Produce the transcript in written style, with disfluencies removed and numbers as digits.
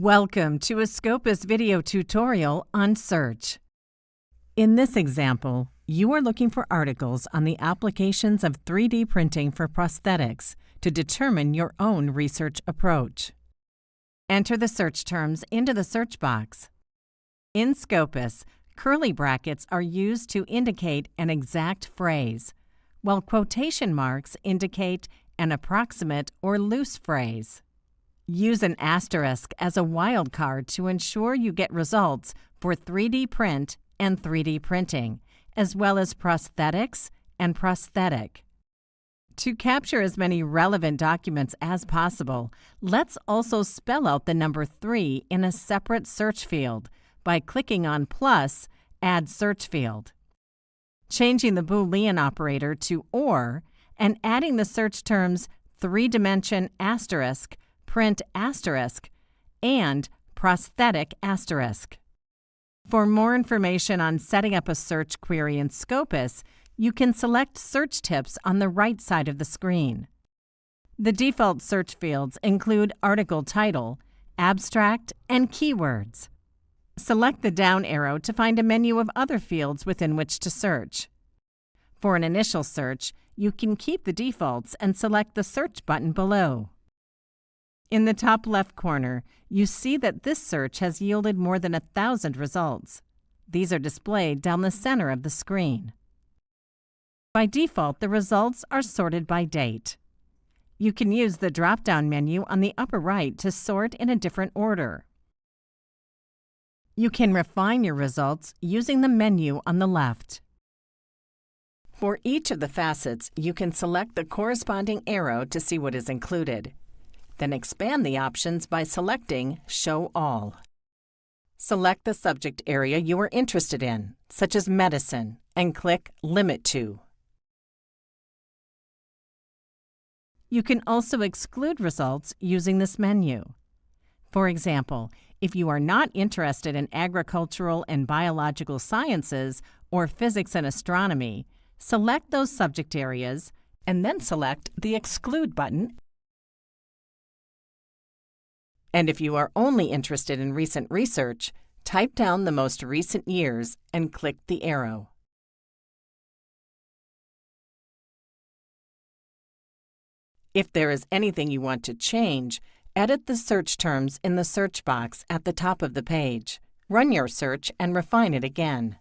Welcome to a Scopus video tutorial on search. In this example, you are looking for articles on the applications of 3D printing for prosthetics to determine your own research approach. Enter the search terms into the search box. In Scopus, curly brackets are used to indicate an exact phrase, while quotation marks indicate an approximate or loose phrase. Use an asterisk as a wildcard to ensure you get results for 3D print and 3D printing, as well as prosthetics and prosthetic. To capture as many relevant documents as possible, let's also spell out the number 3 in a separate search field by clicking on plus Add Search Field. Changing the Boolean operator to OR and adding the search terms 3-dimension asterisk, print asterisk, and prosthetic asterisk. For more information on setting up a search query in Scopus, you can select search tips on the right side of the screen. The default search fields include article title, abstract, and keywords. Select the down arrow to find a menu of other fields within which to search. For an initial search, you can keep the defaults and select the search button below. In the top left corner, you see that this search has yielded more than 1,000 results. These are displayed down the center of the screen. By default, the results are sorted by date. You can use the drop-down menu on the upper right to sort in a different order. You can refine your results using the menu on the left. For each of the facets, you can select the corresponding arrow to see what is included. Then expand the options by selecting Show All. Select the subject area you are interested in, such as medicine, and click Limit To. You can also exclude results using this menu. For example, if you are not interested in agricultural and biological sciences or physics and astronomy, select those subject areas and then select the Exclude button. And if you are only interested in recent research, type down the most recent years and click the arrow. If there is anything you want to change, edit the search terms in the search box at the top of the page. Run your search and refine it again.